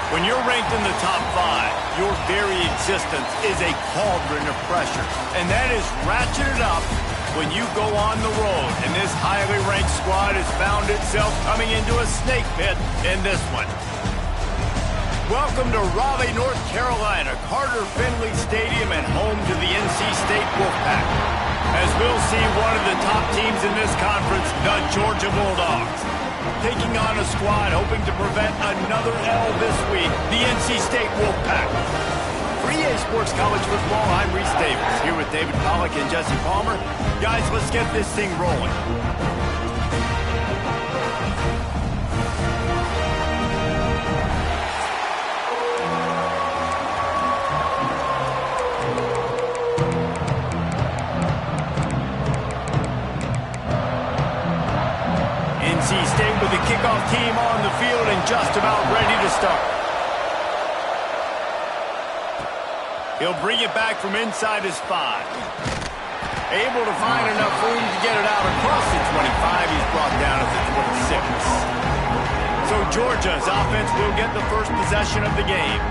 When you're ranked in the top 5, your very existence is a cauldron of pressure. And that is ratcheted up when you go on the road. And this highly ranked squad has found itself coming into a snake pit in this one. Welcome to Raleigh, North Carolina, Carter Finley Stadium, and home to the NC State Wolfpack. As we'll see one of the top teams in this conference, the Georgia Bulldogs, taking on a squad hoping to prevent another L this week, the NC State Wolfpack. For EA Sports College Football, I'm Reese Davis, here with David Pollack and Jesse Palmer. Guys, let's get this thing rolling. NC State with the kickoff team on the field and just about ready to start. He'll bring it back from inside his 5. Able to find enough room to get it out across the 25. He's brought down at the 26. So Georgia's offense will get the first possession of the game.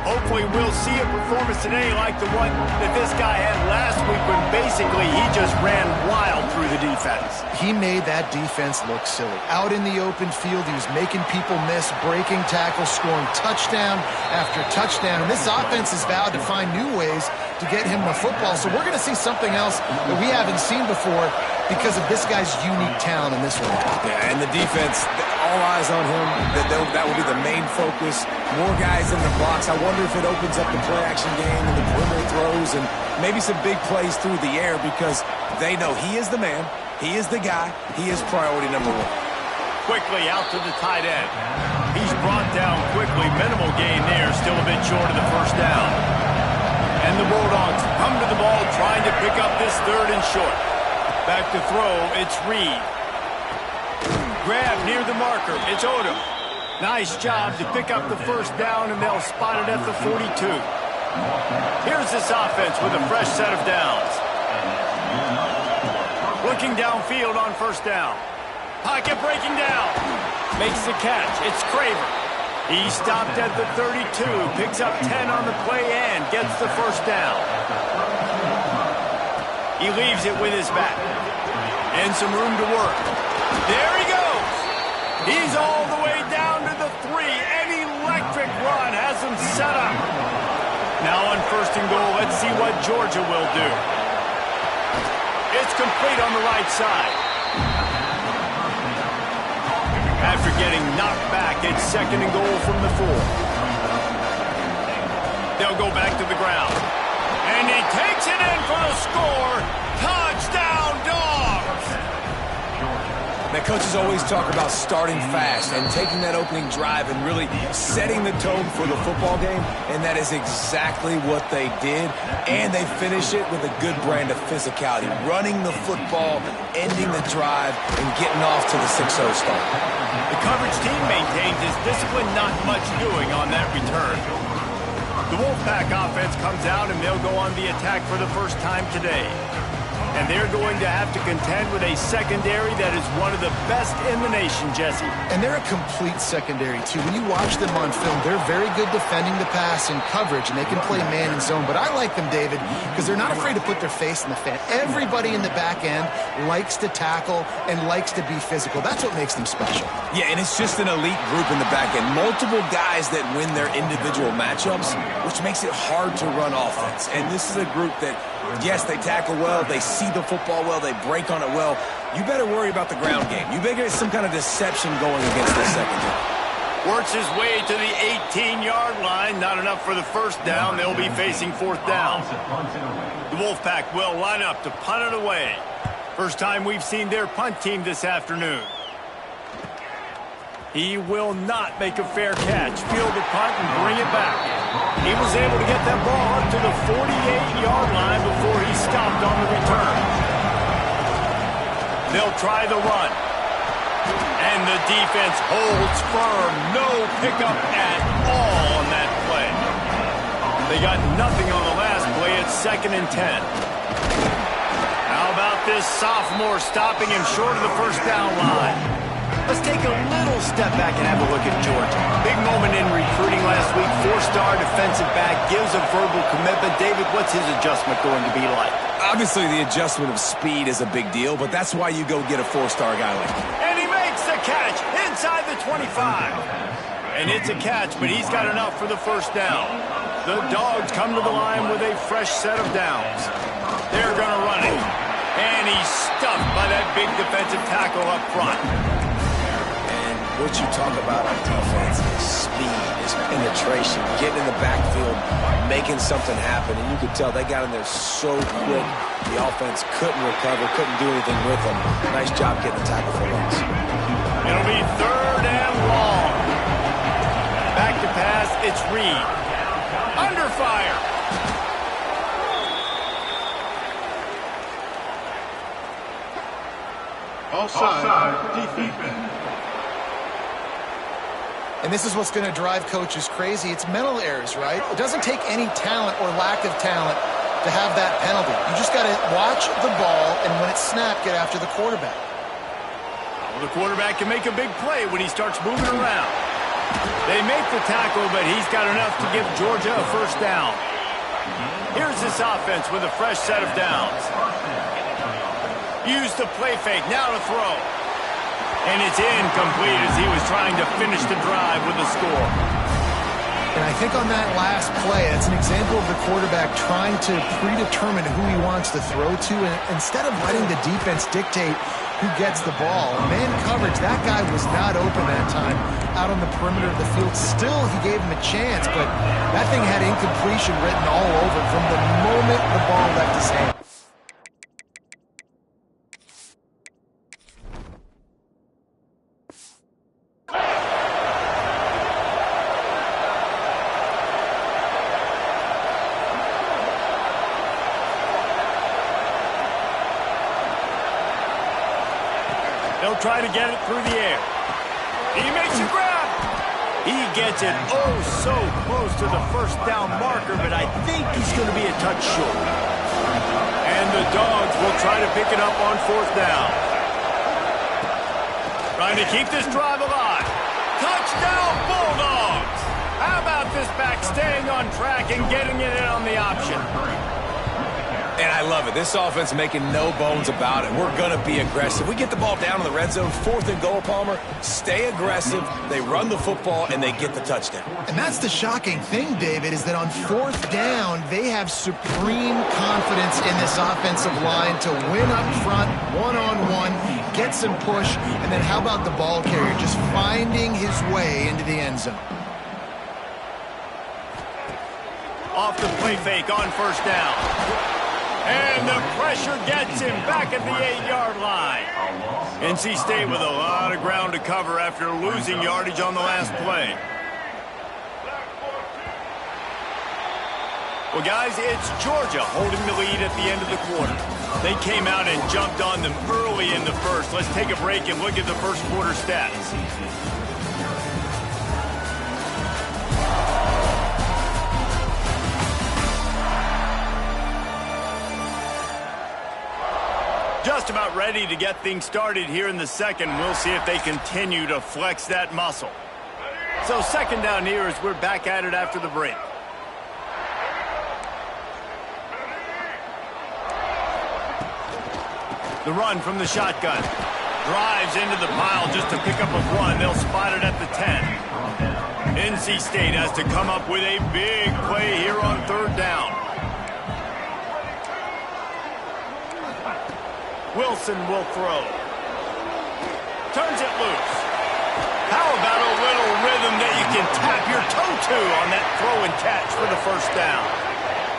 Hopefully we'll see a performance today like the one that this guy had last week when basically he just ran wild through the defense. He made that defense look silly. Out in the open field, he was making people miss, breaking tackles, scoring touchdown after touchdown. And this offense has vowed to find new ways to get him the football. So we're going to see something else that we haven't seen before because of this guy's unique talent in this one. Yeah, and the defense, all eyes on him. That will be the main focus. More guys in the box. I wonder if it opens up the play-action game and the perimeter throws and maybe some big plays through the air because they know he is the man, he is the guy, he is priority number 1. Quickly out to the tight end. He's brought down quickly. Minimal gain there, still a bit short of the first down. And the Bulldogs come to the ball trying to pick up this 3rd and short. Back to throw, it's Reed. Grab near the marker, it's Odom. Nice job to pick up the first down, and they'll spot it at the 42. Here's this offense with a fresh set of downs. Looking downfield on first down. Pocket breaking down. Makes the catch. It's Craver. He stopped at the 32, picks up 10 on the play and gets the first down. He leaves it with his back. And some room to work. There he goes. He's all the way down to the 3. An electric run has him set up. Now on 1st and goal, let's see what Georgia will do. It's complete on the right side. After getting knocked back, it's 2nd and goal from the 4. They'll go back to the ground. And he takes it in for the score. Touchdown, Dogs! Now, coaches always talk about starting fast and taking that opening drive and really setting the tone for the football game, and that is exactly what they did, and they finish it with a good brand of physicality, running the football, ending the drive, and getting off to the 6-0 start. The coverage team maintains his discipline, not much doing on that return. The Wolfpack offense comes out, and they'll go on the attack for the first time today. And they're going to have to contend with a secondary that is one of the best in the nation, Jesse. And they're a complete secondary, too. When you watch them on film, they're very good defending the pass and coverage, and they can play man and zone. But I like them, David, because they're not afraid to put their face in the fan. Everybody in the back end likes to tackle and likes to be physical. That's what makes them special. Yeah, and it's just an elite group in the back end. Multiple guys that win their individual matchups, which makes it hard to run offense. And this is a group that, yes, they tackle well, they see the football well, they break on it well. You better worry about the ground game. You better get some kind of deception going against this secondary. Works his way to the 18-yard line. Not enough for the first down. They'll be facing 4th down. The Wolfpack will line up to punt it away. First time we've seen their punt team this afternoon. He will not make a fair catch. Field the punt and bring it back. He was able to get that ball up to the 48-yard line before he stopped on the return. They'll try the run. And the defense holds firm. No pickup at all on that play. They got nothing on the last play. It's 2nd and 10. How about this sophomore stopping him short of the first down line? Let's take a little step back and have a look at Georgia. Big moment in recruiting last week. 4-star defensive back gives a verbal commitment. David, what's his adjustment going to be like? Obviously, the adjustment of speed is a big deal, but that's why you go get a 4-star guy like that. And he makes the catch inside the 25. And it's a catch, but he's got enough for the first down. The Dogs come to the line with a fresh set of downs. They're going to run it. And he's stuffed by that big defensive tackle up front. And what you talk about on defense is speed, is penetration, getting in the backfield, making something happen. And you could tell they got in there so quick. The offense couldn't recover, couldn't do anything with them. Nice job getting the tackle for once. It'll be 3rd and long. Back to pass, it's Reed. Under fire. Offside defense. And this is what's going to drive coaches crazy. It's mental errors, right? It doesn't take any talent or lack of talent to have that penalty. You just got to watch the ball, and when it's snapped, get after the quarterback. Well, the quarterback can make a big play when he starts moving around. They make the tackle, but he's got enough to give Georgia a first down. Here's this offense with a fresh set of downs. Use the play fake, now to throw. And it's incomplete as he was trying to finish the drive with a score. And I think on that last play, that's an example of the quarterback trying to predetermine who he wants to throw to, and instead of letting the defense dictate who gets the ball. Man coverage, that guy was not open that time out on the perimeter of the field. Still, he gave him a chance, but that thing had incompletion written all over it from the moment the ball left his hand. They'll try to get it through the air. He makes a grab. He gets it oh so close to the first down marker, but I think he's going to be a touch short. And the Dogs will try to pick it up on 4th down. Trying to keep this drive alive. Touchdown, Bulldogs! How about this back staying on track and getting it in on the option? And I love it. This offense making no bones about it. We're going to be aggressive. We get the ball down in the red zone, 4th and goal, Palmer. Stay aggressive. They run the football, and they get the touchdown. And that's the shocking thing, David, is that on 4th down, they have supreme confidence in this offensive line to win up front, one-on-one, get some push, and then how about the ball carrier just finding his way into the end zone? Off the play fake on 1st down. And the pressure gets him back at the 8-yard line. NC State with a lot of ground to cover after losing yardage on the last play. Well, guys, it's Georgia holding the lead at the end of the quarter. They came out and jumped on them early in the first. Let's take a break and look at the first quarter stats. Just about ready to get things started here in the second. We'll see if they continue to flex that muscle. So 2nd down here as we're back at it after the break. The run from the shotgun. Drives into the pile just to pick up a 1. They'll spot it at the 10. NC State has to come up with a big play here on 3rd down. Wilson will throw. Turns it loose. How about a little rhythm that you can tap your toe to on that throw and catch for the first down?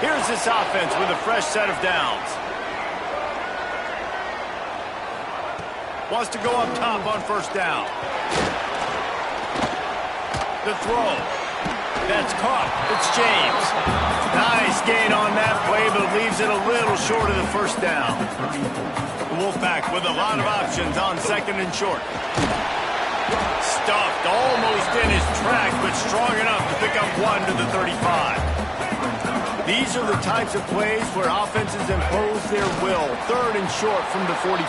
Here's this offense with a fresh set of downs. Wants to go up top on 1st down. The throw. That's caught. It's James. Nice gain on that play, but leaves it a little short of the first down. The Wolfpack with a lot of options on 2nd and short. Stuffed almost in his track, but strong enough to pick up 1 to the 35. These are the types of plays where offenses impose their will. 3rd and short from the 45.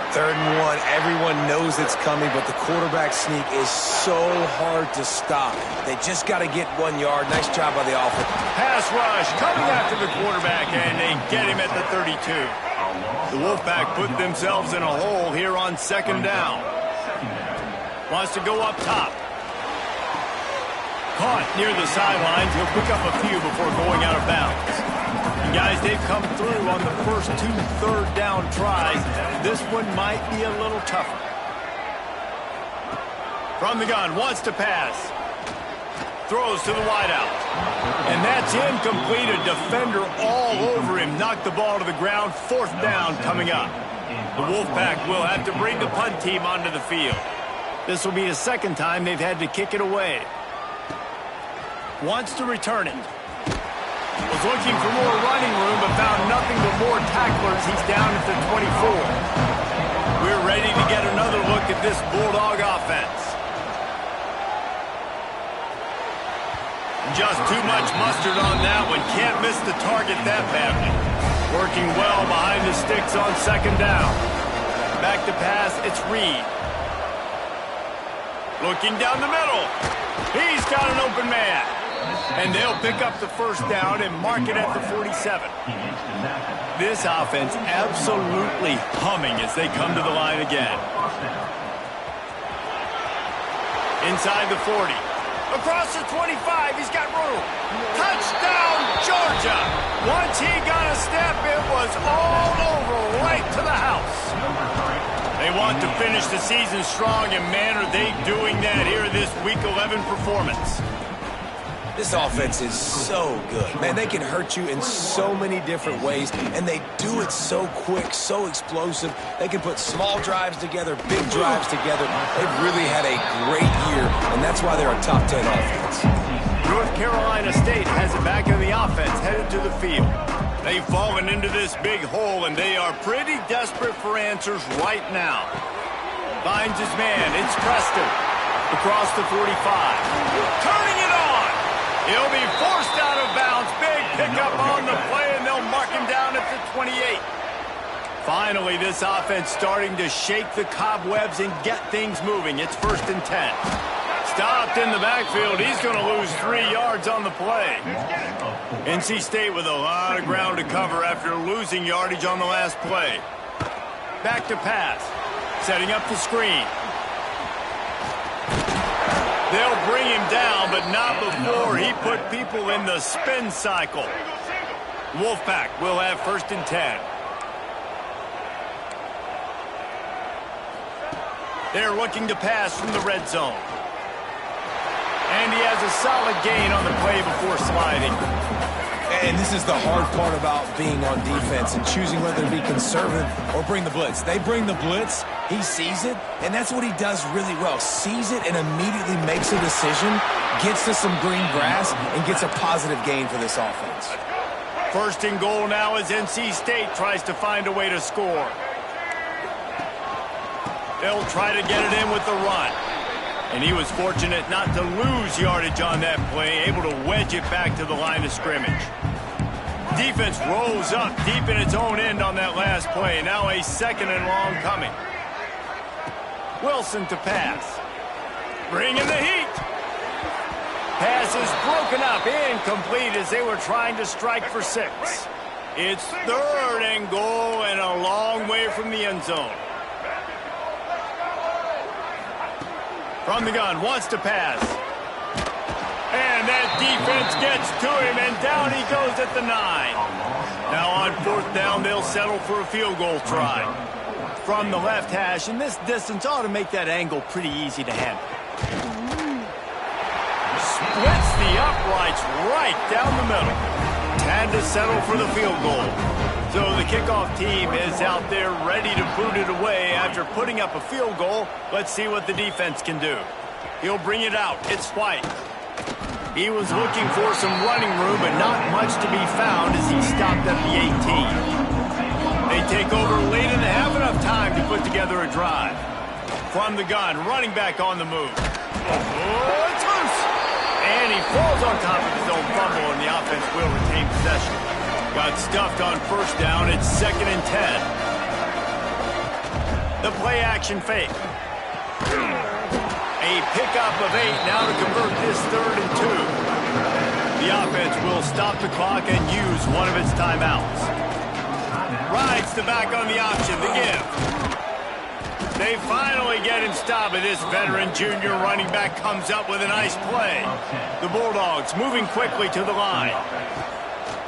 3rd and 1, everyone knows it's coming, but the quarterback sneak is so hard to stop. They just got to get 1 yard. Nice job by the offense. Pass rush coming after the quarterback, and they get him at the 32. The Wolfpack put themselves in a hole here on 2nd down. Wants to go up top. Caught near the sidelines. He'll pick up a few before going out of bounds. And guys, they've come through on the first 2 3rd down tries. This one might be a little tougher. From the gun, wants to pass. Throws to the wideout. And that's incomplete. A defender all over him. Knocked the ball to the ground. 4th down coming up. The Wolfpack will have to bring the punt team onto the field. This will be the 2nd time they've had to kick it away. Wants to return it. Was looking for more running room, but found nothing but more tacklers. He's down at the 24. We're ready to get another look at this Bulldog offense. Just too much mustard on that one. Can't miss the target that badly. Working well behind the sticks on 2nd down. Back to pass, it's Reed. Looking down the middle. He's got an open man. And they'll pick up the 1st down and mark it at the 47. This offense absolutely humming as they come to the line again. Inside the 40. Across the 25, he's got room. Touchdown, Georgia. Once he got a step, it was all over, right to the house. They want to finish the season strong, and man, are they doing that here in this Week 11 performance. This offense is so good. Man, they can hurt you in so many different ways, and they do it so quick, so explosive. They can put small drives together, big drives together. They've really had a great year, and that's why they're a top 10 offense. North Carolina State has it back in the offense, headed to the field. They've fallen into this big hole, and they are pretty desperate for answers right now. Finds his man. It's Preston. Across the 45. Turning it on. He'll be forced out of bounds. Big pickup on the play, and they'll mark him down at the 28. Finally, this offense starting to shake the cobwebs and get things moving. It's 1st and 10. Stopped in the backfield. He's going to lose 3 yards on the play. NC State with a lot of ground to cover after losing yardage on the last play. Back to pass. Setting up the screen. They'll bring him down, but not before he put people in the spin cycle. Wolfpack will have 1st and 10. They're looking to pass from the red zone. And he has a solid gain on the play before sliding. And this is the hard part about being on defense and choosing whether to be conservative or bring the blitz. They bring the blitz, he sees it, and that's what he does really well. Sees it and immediately makes a decision, gets to some green grass, and gets a positive gain for this offense. 1st and goal now as NC State tries to find a way to score. They'll try to get it in with the run. And he was fortunate not to lose yardage on that play, able to wedge it back to the line of scrimmage. Defense rolls up deep in its own end on that last play. Now a 2nd and long coming. Wilson to pass. Bringing the heat. Pass is broken up, incomplete as they were trying to strike for 6. It's 3rd and goal and a long way from the end zone. From the gun, wants to pass. And that defense gets to him, and down he goes at the 9. Now on 4th down, they'll settle for a field goal try. From the left hash, and this distance ought to make that angle pretty easy to handle. Splits the uprights right down the middle. And to settle for the field goal. So the kickoff team is out there ready to boot it away after putting up a field goal. Let's see what the defense can do. He'll bring it out. It's White. He was looking for some running room, but not much to be found as he stopped at the 18. They take over late in the half, enough time to put together a drive. From the gun, running back on the move. Oh, it's loose. And he falls on top of his own fumble, and the offense will retain possession. Got stuffed on 1st down. It's 2nd and 10. The play action fake. A pickup of 8 now to convert this 3rd and 2. The offense will stop the clock and use one of its timeouts. Rides the back on the option, the give. They finally get him stopped, and this veteran junior running back comes up with a nice play. The Bulldogs moving quickly to the line.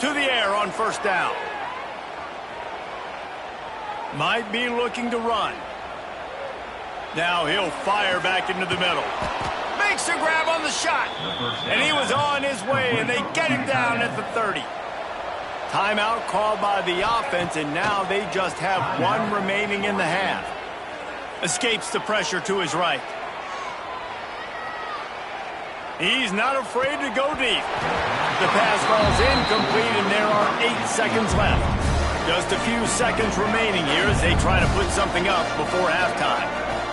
To the air on 1st down. Might be looking to run. Now he'll fire back into the middle. Makes a grab on the shot. And he was on his way, and they get him down at the 30. Timeout called by the offense, and now they just have 1 remaining in the half. Escapes the pressure to his right. He's not afraid to go deep. The pass falls incomplete, and there are 8 seconds left. Just a few seconds remaining here as they try to put something up before halftime.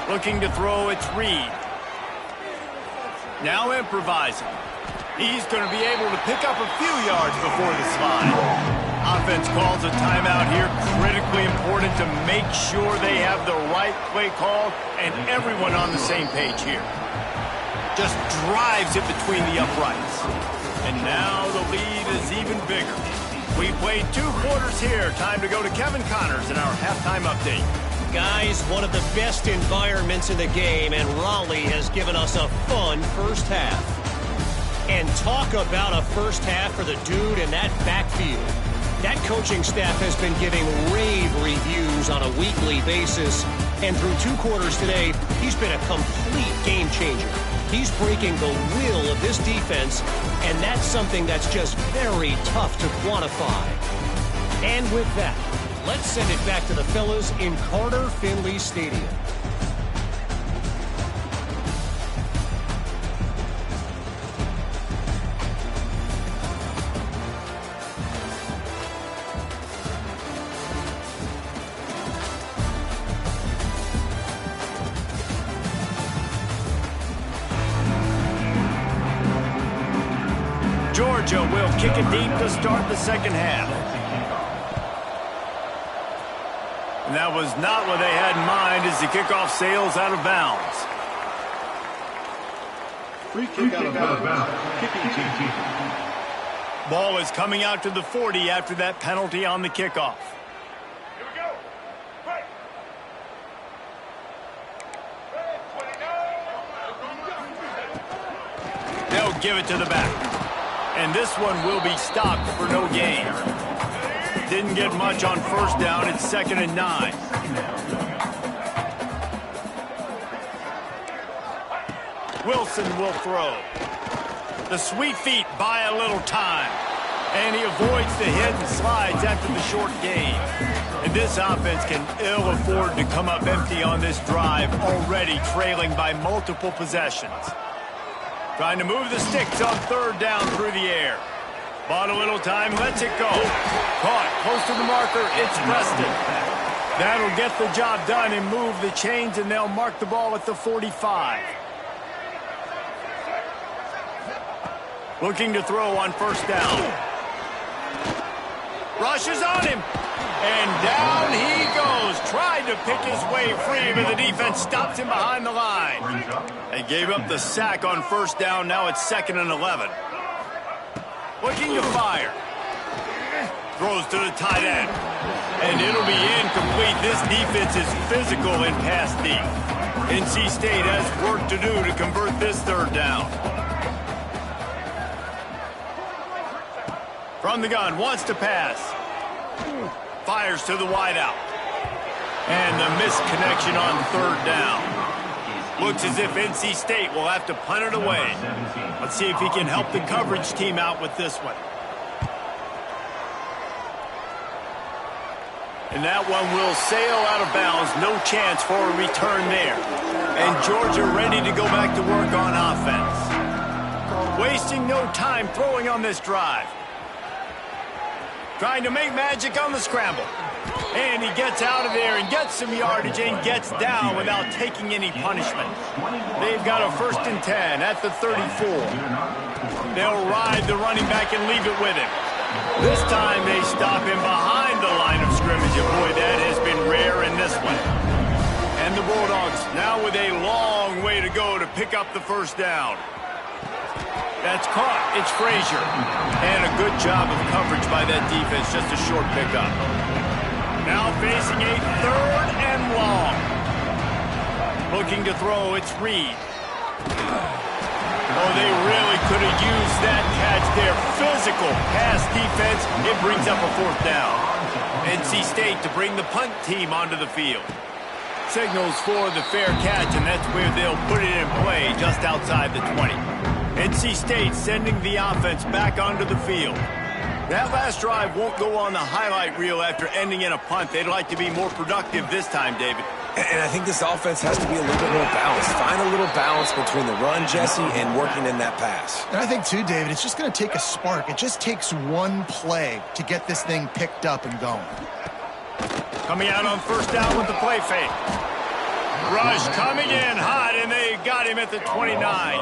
Looking to throw, it's Reed. Now improvising. He's going to be able to pick up a few yards before the slide. Offense calls a timeout here. Critically important to make sure they have the right play call and everyone on the same page here. Just drives it between the uprights. And now the lead is even bigger. We played 2 quarters here. Time to go to Kevin Connors in our halftime update. Guys, one of the best environments in the game, and Raleigh has given us a fun first half. And talk about a first half for the dude in that backfield. That coaching staff has been giving rave reviews on a weekly basis, and through 2 quarters today, he's been a complete game changer. He's breaking the will of this defense, and that's something that's just very tough to quantify. And with that, let's send it back to the fellas in Carter Finley Stadium. Georgia will kick it deep to start the second half. And that was not what they had in mind as the kickoff sails out of bounds. Free kick out of bounds. Kicking team. Ball is coming out to the 40 after that penalty on the kickoff. Here we go. Right. They'll give it to the back. And this one will be stopped for no gain. Didn't get much on 1st down. It's 2nd and 9. Wilson will throw. The sweet feet buy a little time. And he avoids the hit and slides after the short gain. And this offense can ill afford to come up empty on this drive, already trailing by multiple possessions. Trying to move the sticks on 3rd down through the air. Bought a little time, lets it go. Caught, close to the marker, it's Preston. That'll get the job done and move the chains, and they'll mark the ball at the 45. Looking to throw on 1st down. Rushes on him. And down he goes. Tried to pick his way free, but the defense stops him behind the line. They gave up the sack on 1st down. Now it's 2nd and 11. Looking to fire. Throws to the tight end. And it'll be incomplete. This defense is physical in pass deep. NC State has work to do to convert this 3rd down. From the gun, wants to pass. Fires to the wideout. And the missed connection on 3rd down. Looks as if NC State will have to punt it away. Let's see if he can help the coverage team out with this one. And that one will sail out of bounds. No chance for a return there. And Georgia ready to go back to work on offense. Wasting no time throwing on this drive. Trying to make magic on the scramble. And he gets out of there and gets some yardage and gets down without taking any punishment. They've got a 1st and 10 at the 34. They'll ride the running back and leave it with him. This time they stop him behind the line of scrimmage. And boy, that has been rare in this one. the Bulldogs now with a long way to go to pick up the first down. That's caught. It's Frazier. And a good job of coverage by that defense. Just a short pickup. Now facing a 3rd and long. Looking to throw. It's Reed. Oh, they really could have used that catch there. Physical pass defense. It brings up a 4th down. NC State to bring the punt team onto the field. Signals for the fair catch, and that's where they'll put it in play, just outside the 20. NC State sending the offense back onto the field. That last drive won't go on the highlight reel after ending in a punt. They'd like to be more productive this time, David. And I think this offense has to be a little bit more balanced. Find a little balance between the run, Jesse, and working in that pass. And I think, too, David, it's just going to take a spark. It just takes one play to get this thing picked up and going. Coming out on first down with the play fake. Rush coming in hot, and they got him at the 29.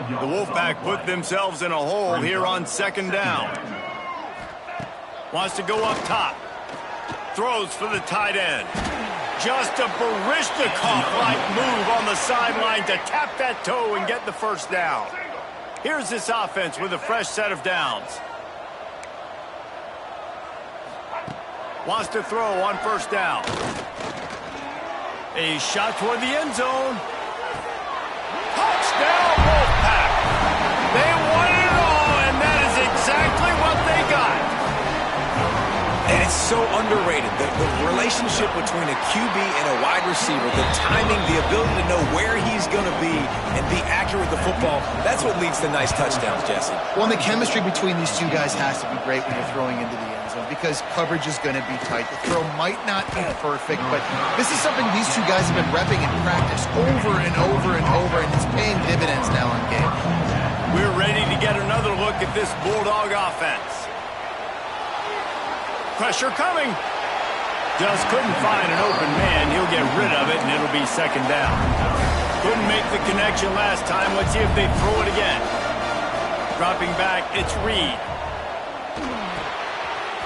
The Wolfpack put themselves in a hole here on 2nd down. Wants to go up top. Throws for the tight end. Just a Baryshnikov-like move on the sideline to tap that toe and get the first down. Here's this offense with a fresh set of downs. Wants to throw on first down. A shot toward the end zone. Touchdown, Wolfpack. They won it all, and that is exactly what they got. And it's so underrated. The relationship between a QB and a wide receiver, the timing, the ability to know where he's going to be and be accurate with the football, that's what leads to nice touchdowns, Jesse. Well, and the chemistry between these two guys has to be great when you're throwing into the end zone because coverage is going to be tight. The throw might not be perfect, but this is something these two guys have been repping in practice over and over and over, and it's paying dividends now in game. We're ready to get another look at this Bulldog offense. Pressure coming. Just couldn't find an open man. He'll get rid of it, and it'll be 2nd down. Couldn't make the connection last time. Let's see if they throw it again. Dropping back, it's Reed.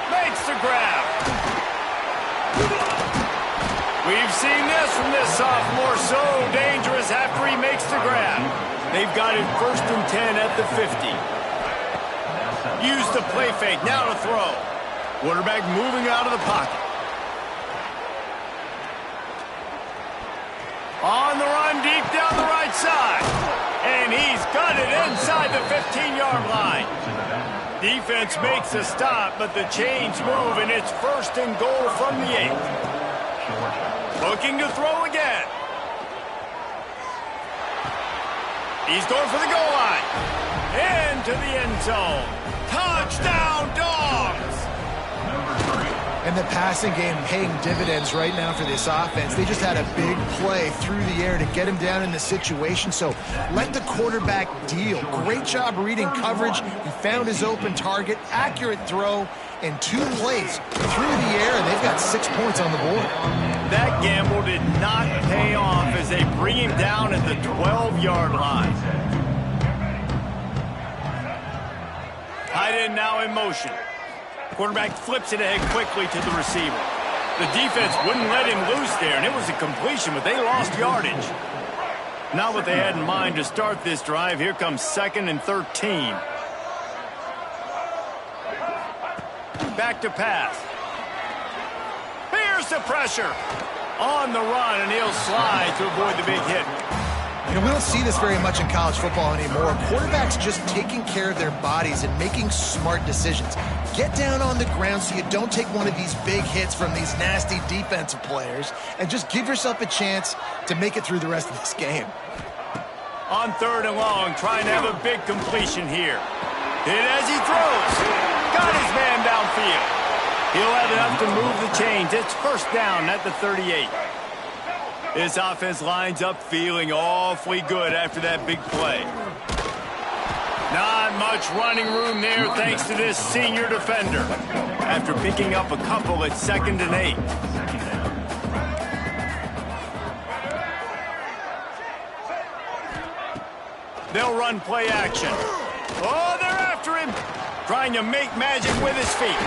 Makes the grab. We've seen this from this sophomore. So dangerous after he makes the grab. They've got it 1st and 10 at the 50. Use the play fake. Now to throw. Quarterback moving out of the pocket. On the run, deep down the right side. And he's got it inside the 15-yard line. Defense makes a stop, but the chains move, and it's 1st and goal from the 8. Looking to throw again. He's going for the goal line. Into the end zone. Touchdown, Dogs! And the passing game paying dividends right now for this offense. They just had a big play through the air to get him down in the situation. So let the quarterback deal. Great job reading coverage. He found his open target. Accurate throw. And 2 plays through the air, and they've got 6 points on the board. That gamble did not pay off as they bring him down at the 12-yard line. Tight end now in motion. Quarterback flips it ahead quickly to the receiver. The defense wouldn't let him loose there, and it was a completion, but they lost yardage. Not what they had in mind to start this drive. Here comes 2nd and 13. Back to pass. Here's the pressure. On the run, and he'll slide to avoid the big hit. You know, we don't see this very much in college football anymore. Quarterbacks just taking care of their bodies and making smart decisions. Get down on the ground so you don't take one of these big hits from these nasty defensive players and just give yourself a chance to make it through the rest of this game. On 3rd and long, trying to have a big completion here. Hit as he throws. Got his man downfield. He'll have enough to move the chains. It's 1st down at the 38. This offense lines up feeling awfully good after that big play. Not much running room there thanks to this senior defender. After picking up a couple at 2nd and 8. They'll run play action. Oh, they're after him. Trying to make magic with his feet.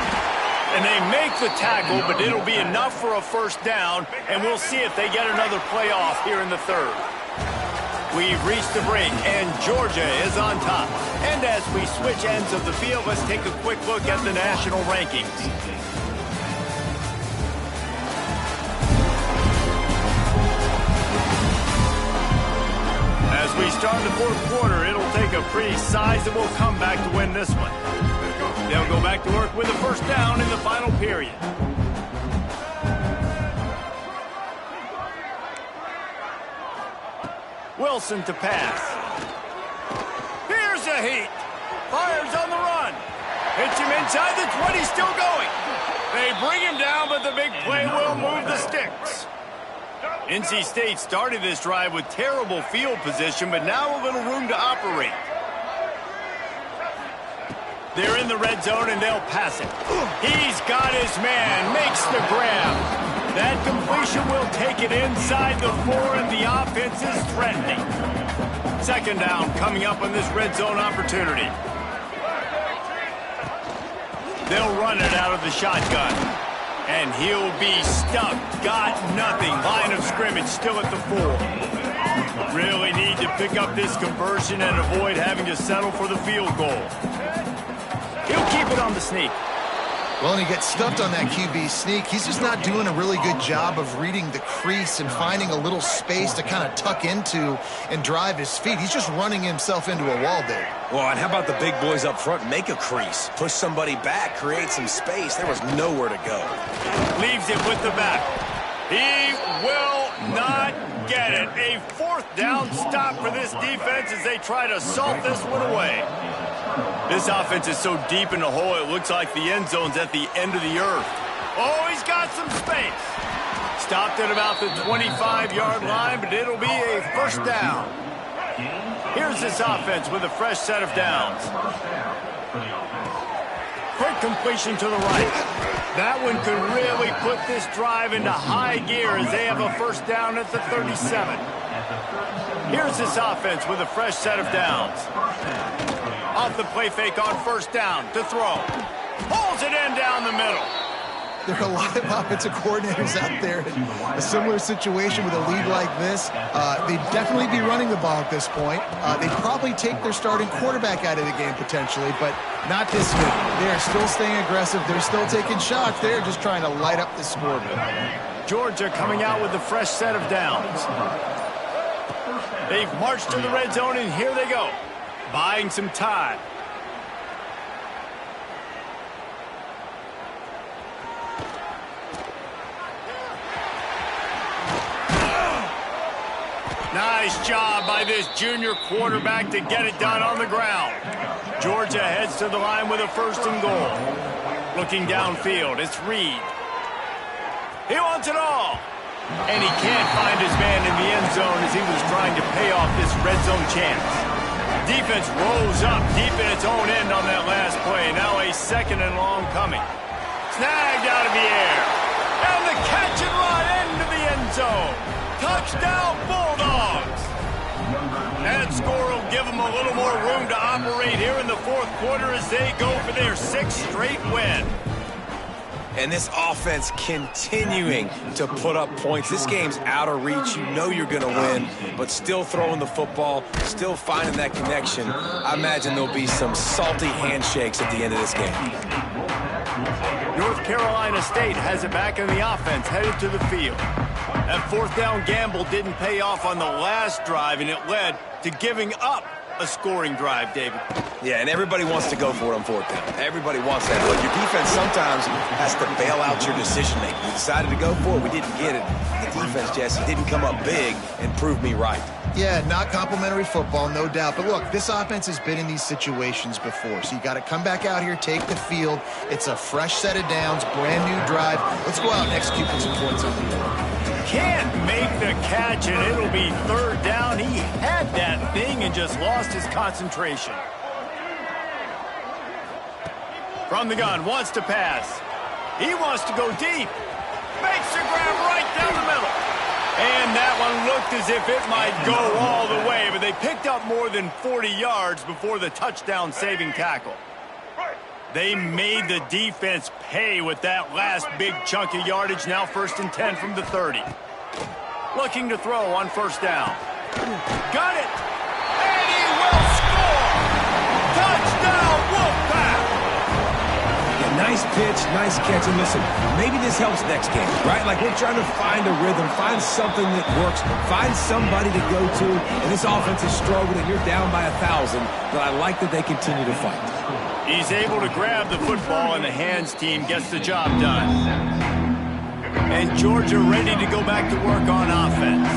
And they make the tackle, but it'll be enough for a first down, and we'll see if they get another play off here in the third. We've reached the break, and Georgia is on top. And as we switch ends of the field, let's take a quick look at the national rankings. As we start the fourth quarter, it'll take a pretty sizable comeback to win this one. They'll go back to work with a first down in the final period. Wilson to pass. Here's a heat. Fires on the run. Hits him inside the 20, still going. They bring him down, but the big play will move the sticks. NC State started this drive with terrible field position, but now a little room to operate. They're in the red zone, and they'll pass it. He's got his man, makes the grab. That completion will take it inside the 4, and the offense is threatening. Second down coming up on this red zone opportunity. They'll run it out of the shotgun. And he'll be stuck. Got nothing. Line of scrimmage still at the 4. Really need to pick up this conversion and avoid having to settle for the field goal. He'll keep it on the sneak. Well, and he gets stuffed on that QB sneak. He's just not doing a really good job of reading the crease and finding a little space to kind of tuck into and drive his feet. He's just running himself into a wall there. Well, and how about the big boys up front? Make a crease. Push somebody back. Create some space. There was nowhere to go. Leaves it with the back. He will not get it. A fourth down stop for this defense as they try to salt this one away. This offense is so deep in the hole, it looks like the end zone's at the end of the earth. Oh, he's got some space. Stopped at about the 25-yard line, but it'll be a first down. Here's this offense with a fresh set of downs. Quick completion to the right. That one could really put this drive into high gear as they have a first down at the 37. Here's this offense with a fresh set of downs. Off the play fake on first down to throw. Pulls it in down the middle. There are a lot of offensive coordinators out there in a similar situation with a lead like this. They'd definitely be running the ball at this point. They'd probably take their starting quarterback out of the game potentially, but not this week. They're still staying aggressive. They're still taking shots. They're just trying to light up the scoreboard. Georgia coming out with a fresh set of downs. They've marched to the red zone, and here they go. Buying some time. Nice job by this junior quarterback to get it done on the ground. Georgia heads to the line with a first and goal. Looking downfield, it's Reed. He wants it all. And he can't find his man in the end zone as he was trying to pay off this red zone chance. Defense rose up deep in its own end on that last play. Now a second and long coming. Snagged out of the air. And the catch and run into the end zone. Touchdown, Bulldogs. That score will give them a little more room to operate here in the fourth quarter as they go for their 6th straight win. And this offense continuing to put up points. This game's out of reach. You know you're going to win, but still throwing the football, still finding that connection. I imagine there'll be some salty handshakes at the end of this game. North Carolina State has it back in the offense, headed to the field. That fourth down gamble didn't pay off on the last drive, and it led to giving up a scoring drive, David. Yeah, and everybody wants to go for it on fourth down. Everybody wants that. But your defense sometimes has to bail out your decision-making. We decided to go for it. We didn't get it. The defense, Jesse, didn't come up big and prove me right. Yeah, not complimentary football, no doubt. But look, this offense has been in these situations before. So you got to come back out here, take the field. It's a fresh set of downs, brand new drive. Let's go out and execute some points on the board. Can't make the catch, and it'll be third down. He had that thing and just lost his concentration. From the gun, wants to pass. He wants to go deep. Makes the grab right down the middle. And that one looked as if it might go all the way, but they picked up more than 40 yards before the touchdown-saving tackle. They made the defense pay with that last big chunk of yardage. Now 1st and 10 from the 30. Looking to throw on 1st down. Got it! And he will score! Touchdown, Wolfpack! Yeah, nice pitch, nice catch. And listen, maybe this helps next game, right? Like we're trying to find a rhythm, find something that works, find somebody to go to. And this offense is struggling, and you're down by 1,000. But I like that they continue to fight. He's able to grab the football, and the hands team gets the job done. And Georgia ready to go back to work on offense.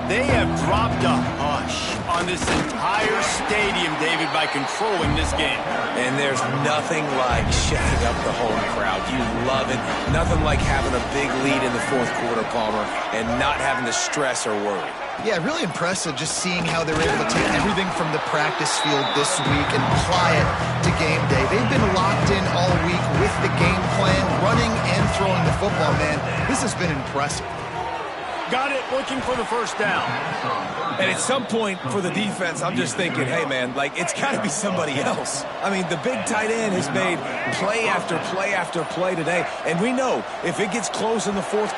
They have dropped a hush on this entire stadium, David, by controlling this game. And there's nothing like shutting up the home crowd. You love it. Nothing like having a big lead in the 4th quarter, Palmer, and not having to stress or worry. Yeah, really impressive just seeing how they're able to take everything from the practice field this week and apply it to game day. They've been locked in all week with the game plan, running and throwing the football, man. This has been impressive. Got it, looking for the 1st down. And at some point for the defense, I'm just thinking, hey, man, like, it's got to be somebody else. I mean, the big tight end has made play after play after play today. And we know if it gets close in the 4th